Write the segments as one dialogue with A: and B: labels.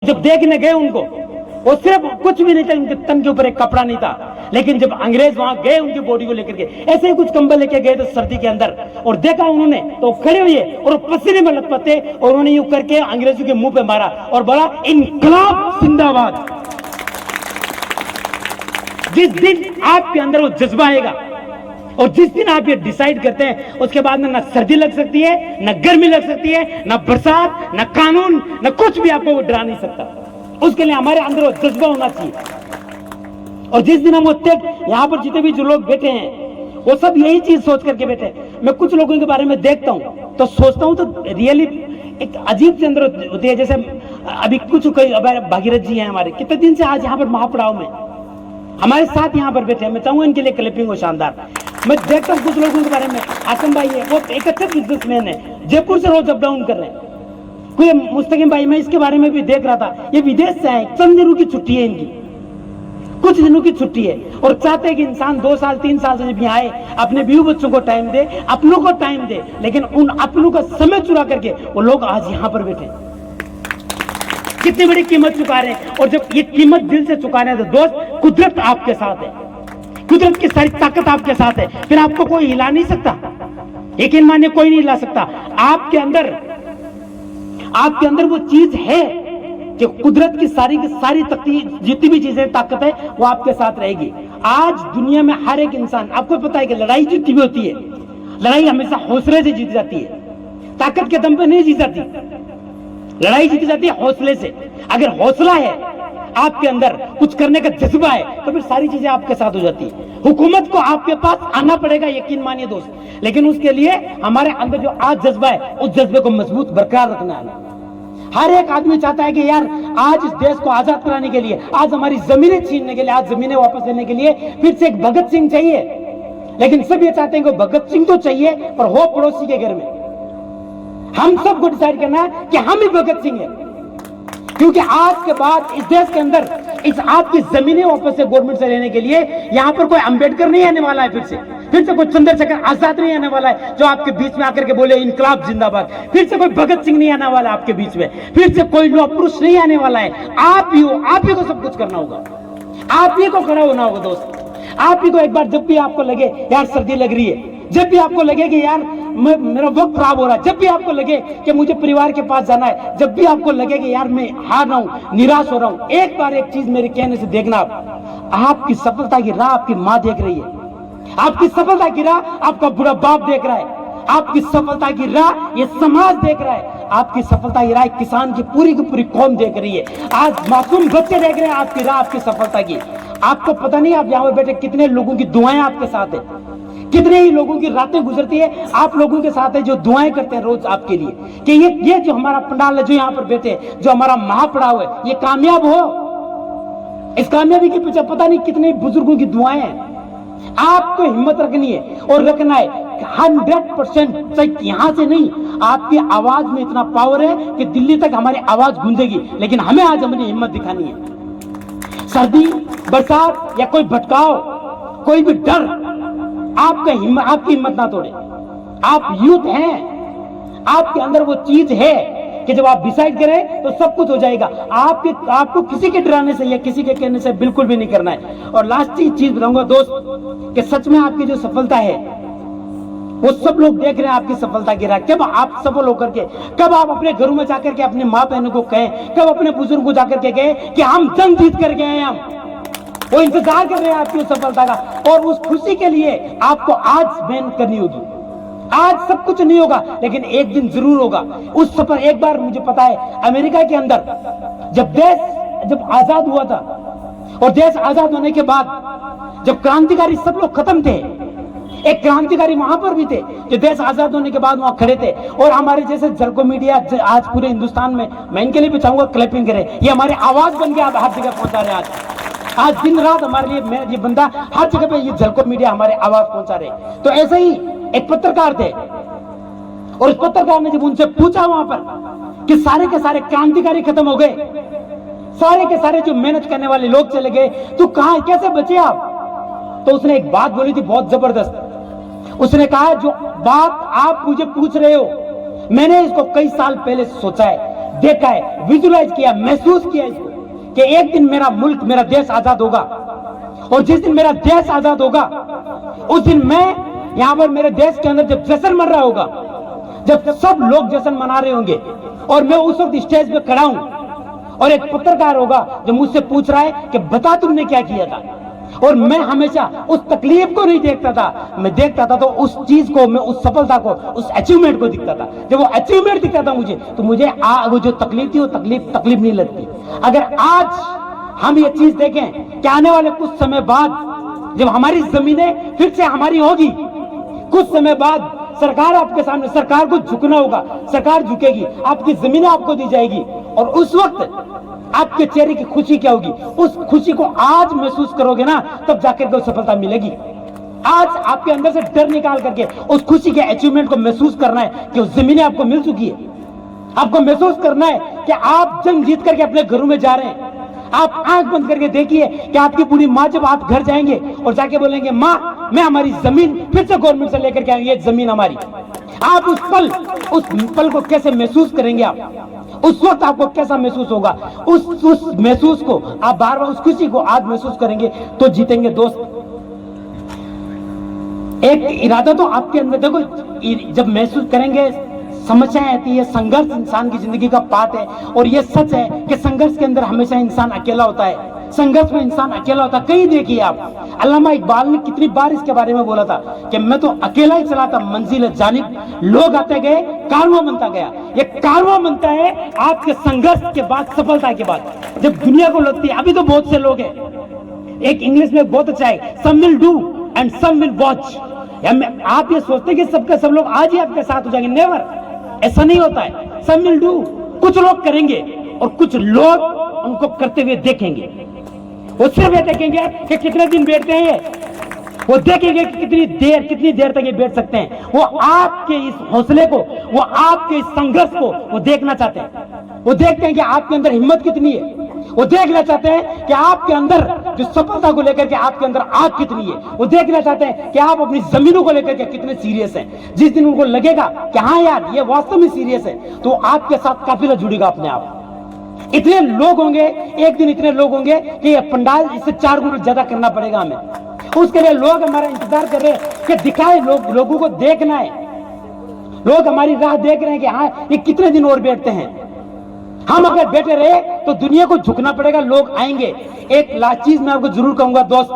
A: जब देखने गए उनको, वो सिर्फ कुछ भी नहीं था, उनके तन के ऊपर एक कपड़ा नहीं था, लेकिन जब अंग्रेज वहां गए उनकी बॉडी को लेकर के, ऐसे ही कुछ कंबल लेके गए थे सर्दी के अंदर, और देखा उन्होंने तो खड़े हुए और पसीने में लथपथे, और उन्होंने यूं करके अंग्रेजों के मुंह पे मारा और बोला, इनकलाब जिंदाबाद। जिस दिन आपके अंदर वो जज्बा आएगा और जिस दिन आप ये डिसाइड करते हैं, उसके बाद में ना सर्दी लग सकती है, ना गर्मी लग सकती है, ना बरसात, ना कानून, ना कुछ भी आपको वो डरा नहीं सकता। उसके लिए हमारे अंदर वो जज्बा होना चाहिए। और जिस दिन हम वो त्याग, यहाँ पर जितने भी जो लोग बैठे हैं वो सब यही चीज सोच करके बैठे हैं। मैं कुछ लोगों के बारे में देखता हूँ तो सोचता हूँ, तो रियली एक अजीब से अंदर होती है। जैसे अभी कुछ भागीरथ जी हैं हमारे, कितने दिन से आज यहाँ पर महापड़ाव में हमारे साथ यहाँ पर बैठे हैं। मैं चाहूंगा इनके लिए क्लिपिंग हो शानदार। मैं देखता हूँ कुछ लोगों के बारे में, आसम भाई है, वो एक अच्छा बिजनेसमैन है, जयपुर से रोज अप डाउन कर रहे हैं। कोई मुस्तकिम भाई, मैं इसके बारे में भी देख रहा था, ये विदेश से आए, चंद दिनों की छुट्टी है इनकी, कुछ दिनों की छुट्टी है, और चाहते हैं कि इंसान 2 साल 3 साल से जब यहाँ आए अपने बीवी बच्चों को टाइम दे, अपनों को टाइम दे, लेकिन उन अपनों का समय चुरा करके वो लोग आज यहाँ पर बैठे। कितनी बड़ी कीमत चुका रहे हैं, और जब ये कीमत दिल से चुका रहे हैं तो दोस्त, कुदरत आपके साथ है, कुदरत की सारी ताकत आपके साथ है, फिर आपको कोई हिला नहीं सकता। यकीन मानिए, कोई नहीं हिला सकता। आपके अंदर वो चीज है कि कुदरत की सारी जितनी भी चीजें ताकत है वो आपके साथ रहेगी। आज दुनिया में हर एक इंसान, आपको पता है कि लड़ाई जितनी भी होती है, लड़ाई हमेशा हौसले से जीती जाती है, ताकत के दम पे नहीं जीती जाती। लड़ाई जीती जाती है हौसले से। अगर हौसला है आपके अंदर, कुछ करने का जज्बा है, तो फिर सारी चीजें आपके साथ हो जाती है। हुकूमत को आपके पास आना पड़ेगा, यकीन मानिए दोस्त, लेकिन उसके लिए हमारे अंदर जो आज जज्बा है, उस जज्बे को मजबूत बरकरार रखना है। हर एक आदमी चाहता है कि यार आज इस देश को आजाद कराने के लिए, आज हमारी जमीनें छीनने के लिए, आज जमीनें वापस लेने के लिए फिर से एक भगत सिंह चाहिए। लेकिन सब ये चाहते हैं कि भगत सिंह तो चाहिए, पर हो पड़ोसी के घर में। हम सबको डिसाइड करना है कि हम ही भगत सिंह हैं, क्योंकि आज के बाद इस देश के अंदर इस आपकी जमीनें वापस से गवर्नमेंट से लेने के लिए यहाँ पर कोई अंबेडकर नहीं आने वाला है, फिर से कोई चंद्रशेखर आजाद नहीं आने वाला है जो आपके बीच में आकर के बोले इनकलाब जिंदाबाद, फिर से कोई भगत सिंह नहीं आने वाला आपके बीच में, फिर से कोई लौह पुरुष नहीं आने वाला है। आप ही हो, आप ही को सब कुछ करना होगा, आप ही को खड़ा होना होगा दोस्त। आप ही को एक बार, जब भी आपको लगे यार सर्दी लग रही है, जब भी आपको लगे कि यार मेरा वक्त खराब हो रहा है, जब भी आपको लगे कि मुझे परिवार के पास जाना है, जब भी आपको लगे कि यार मैं हार रहा हूं, निराश हो रहा हूं, एक बार एक चीज मेरे कहने से देखना, आपकी सफलता की राह आपकी माँ देख रही है, आपकी सफलता की राह आपका बुरा बाप देख रहा है, आपकी सफलता की राह ये समाज देख रहा है, आपकी सफलता की राह किसान की पूरी कौम देख रही है। आज मासूम बच्चे देख रहे हैं आपकी राह, आपकी सफलता की। आपको पता नहीं आप यहाँ पे बैठे कितने लोगों की दुआएं आपके साथ है, कितने ही लोगों की रातें गुजरती है आप लोगों के साथ है, जो दुआएं करते हैं रोज आपके लिए कि ये जो हमारा पंडाल है, जो यहाँ पर बैठे, जो हमारा महापड़ाव है, ये कामयाब हो। इस कामयाबी के पीछे पता नहीं कितने बुजुर्गों की दुआएं हैं। आपको हिम्मत रखनी है और रखना है 100%। यहाँ से नहीं, आपकी आवाज में इतना पावर है कि दिल्ली तक हमारी आवाज गूंजेगी, लेकिन हमें आज अपनी हिम्मत दिखानी है। सर्दी, बरसात या कोई भटकाव, कोई भी डर आपकी हिम्मत ना तोड़े। आप यूथ हैं, आपके अंदर वो चीज है कि जब आप डिसाइड करें तो सब कुछ हो जाएगा। आपको किसी के डराने से या किसी के कहने से बिल्कुल भी नहीं करना है। और लास्ट चीज बताऊंगा दोस्त, कि सच में आपकी जो सफलता है वो सब लोग देख रहे हैं, आपकी सफलता की राह। कब आप सफल होकर के, कब आप अपने घरों में जाकर के अपने माँ बहनों को कहें, कब अपने बुजुर्ग को जाकर के कहें कि हम जंग जीत कर गए हैं, हम वो इंतजार कर रहे हैं आपकी सफलता का। और उस खुशी के लिए आपको आज मेहनत करनी होगी। आज सब कुछ नहीं होगा, लेकिन एक दिन जरूर होगा। उस सफर, एक बार मुझे पता है अमेरिका के अंदर जब आजाद हुआ था, और देश आजाद होने के बाद जब क्रांतिकारी सब लोग खत्म थे, एक क्रांतिकारी वहां पर भी थे जो देश आजाद होने के बाद वहां खड़े थे। और हमारे जैसे झलको मीडिया आज पूरे हिंदुस्तान में, मैं इनके लिए भी चाहूंगा क्लैपिंग करें, ये हमारी आवाज बन के आप हर जगह पहुंचा रहे हैं। आज दिन रात हमारे लिए ये बंदा हर जगह पे, ये झलको मीडिया हमारे आवाज पहुंचा रहे। तो ऐसे ही एक पत्रकार थे, और उस पत्रकार ने जब उनसे पूछा वहां पर कि सारे के सारे क्रांतिकारी खत्म हो गए, सारे के सारे जो मेहनत करने वाले लोग चले गए, तो कहां कैसे बचे आप? तो उसने एक बात बोली थी बहुत जबरदस्त। उसने कहा, जो बात आप मुझे पूछ रहे हो, मैंने इसको कई साल पहले सोचा है, देखा है, विजुलाइज किया, महसूस किया इसको कि एक दिन मेरा मुल्क, मेरा देश आजाद होगा। और जिस दिन मेरा देश आजाद होगा उस दिन मैं यहां पर मेरे देश के अंदर जब जश्न मन रहा होगा, जब सब लोग जश्न मना रहे होंगे और मैं उस वक्त स्टेज पे खड़ा हूं और एक पत्रकार होगा जो मुझसे पूछ रहा है कि बता तुमने क्या किया था, और मैं हमेशा उस तकलीफ को नहीं देखता था, मैं देखता था तो उस चीज को, मैं उस सफलता को, उस अचीवमेंट को दिखता था। जब वो अचीवमेंट दिखता था मुझे, तो मुझे वो जो तकलीफ थी वो तकलीफ नहीं लगती। अगर आज हम ये चीज देखें कि आने वाले कुछ समय बाद जब हमारी जमीनें फिर से हमारी होगी, कुछ समय बाद सरकार आपके सामने, सरकार को झुकना होगा, सरकार झुकेगी, आपकी जमीनें आपको दी जाएगी, और उस वक्त आपके चेहरे की खुशी क्या होगी, उस खुशी को आज महसूस करोगे ना, तब जाकर के सफलता मिलेगी। आज आपके अंदर से डर निकाल करके उस खुशी के अचीवमेंट को महसूस करना है कि उस जमीनें आपको मिल चुकी है। आपको महसूस करना है कि आप जंग जीत करके अपने घरों में जा रहे हैं। आप आंख बंद करके देखिए कि आपकी बूढ़ी माँ जब आप घर जाएंगे और जाके बोलेंगे माँ मैं हमारी जमीन फिर से गवर्नमेंट से लेकर के आएंगे, ये जमीन हमारी। आप उस पल को कैसे महसूस करेंगे, आप उस वक्त आपको कैसा महसूस होगा, उस महसूस को आप बार बार, उस खुशी को आज महसूस करेंगे तो जीतेंगे दोस्त। एक इरादा तो आपके अंदर देखो, जब महसूस करेंगे, समस्याएं आती है, संघर्ष इंसान की जिंदगी का पार्ट है, और ये सच है कि संघर्ष के अंदर हमेशा इंसान अकेला होता है, संघर्ष में इंसान अकेला होता है। कहीं देखिए आप, अल्लामा इकबाल ने कितनी बार इसके बारे में बोला था कि मैं तो अकेला ही चला था मंजिल जानिब, लोग आते गए, कारवां बनता गया। ये कारवां बनता है आपके संघर्ष के बाद, सफलता के बाद, जब दुनिया को लगती है। अभी तो बहुत से लोग हैं, एक इंग्लिश में बहुत अच्छा है, some will do and some will watch. आप ये सोचते हैं कि सबके सब लोग आज ही आपके साथ हो जाएंगे, नेवर, ऐसा नहीं होता है। सम विल डू, कुछ लोग करेंगे और कुछ लोग उनको करते हुए देखेंगे। वो सिर्फ ये देखेंगे कि कितने दिन बैठते हैं, वो देखेंगे कि कितनी देर तक ये बैठ सकते हैं। वो आपके इस हौसले को, वो आपके इस संघर्ष को वो देखना चाहते हैं। वो देखते हैं कि आपके अंदर हिम्मत कितनी है, वो देखना चाहते हैं कि आपके अंदर जो सफलता को लेकर के आपके अंदर आग कितनी है। वो देखना चाहते हैं कि आप अपनी जमीनों को लेकर के कितने सीरियस हैं। जिस दिन उनको लगेगा कि हाँ यार ये वास्तव में सीरियस है, तो आपके साथ काफिला जुड़ेगा अपने आप। इतने लोग होंगे, एक दिन इतने लोग होंगे कि ये पंडाल इससे 4 गुना ज्यादा करना पड़ेगा हमें। उसके लिए लोग हमारा इंतजार कर रहे हैं कि दिखाए, लोगों को देखना है। लोग हमारी राह देख रहे हैं कि हाँ ये कितने दिन और बैठते हैं। हम अगर बैठे रहे तो दुनिया को झुकना पड़ेगा, लोग आएंगे। एक लास्ट चीज मैं आपको जरूर कहूंगा दोस्त,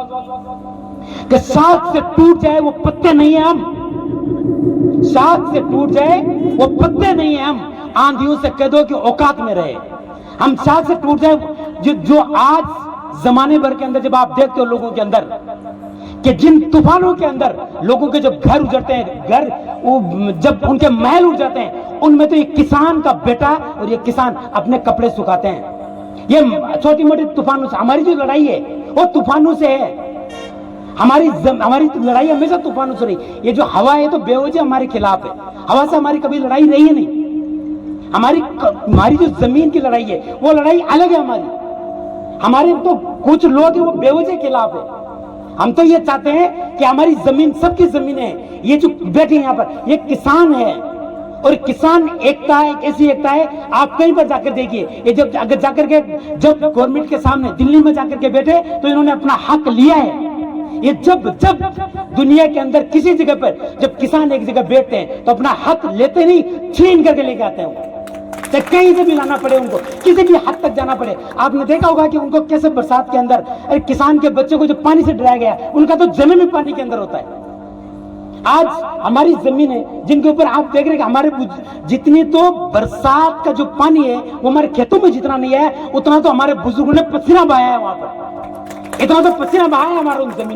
A: कि साथ से टूट जाए वो पत्ते नहीं है हम, साथ से टूट जाए वो पत्ते नहीं है हम, आंधियों से कैदों की औकात में रहे। हम साथ से टूट जाए, जो आज जमाने भर के अंदर जब आप देखते हो लोगों के अंदर कि जिन तूफानों के अंदर लोगों के जब घर उजड़ते हैं, वो जब उनके महल उड़ जाते हैं, उनमें तो ये किसान का बेटा और ये किसान अपने कपड़े सुखाते हैं। ये छोटी मोटी तूफानों से, हमारी जो लड़ाई है वो तूफानों से है। हमारी लड़ाई हमेशा तूफानों से रही। ये जो हवा है तो बेवजह हमारे खिलाफ है, हवा से हमारी कभी लड़ाई रही है नहीं। हमारी जो जमीन की लड़ाई है वो लड़ाई अलग है हमारे तो कुछ लोग हैं वो बेवजह खिलाफ है। हम तो ये चाहते हैं कि हमारी जमीन सबकी जमीन है। ये जो बैठे यहाँ पर ये किसान है, और किसान एकता है, ऐसी एकता है आप कहीं पर जाकर देखिए। ये जब अगर जाकर के जब गवर्नमेंट के सामने दिल्ली में जाकर के बैठे तो इन्होंने अपना हक लिया है। ये जब दुनिया के अंदर किसी जगह पर जब किसान एक जगह बैठते हैं तो अपना हक लेते नहीं, छीन करके लेके आते हैं। चाहे कहीं से भी लाना पड़े उनको, किसी भी हद तक जाना पड़े। आपने देखा होगा कि उनको कैसे बरसात के अंदर, अरे किसान के बच्चे को जो पानी से डराया गया, उनका तो जन्म ही पानी के अंदर होता है। आज हमारी जमीन है जिनके ऊपर आप देख रहे हैं कि हमारे जितनी तो बरसात का जो पानी है वो हमारे खेतों में जितना नहीं है, उतना तो हमारे बुजुर्गों ने पसीना बहाया है वहां पर, इतना तो पसीना बहाया है हमारे उन जमीन।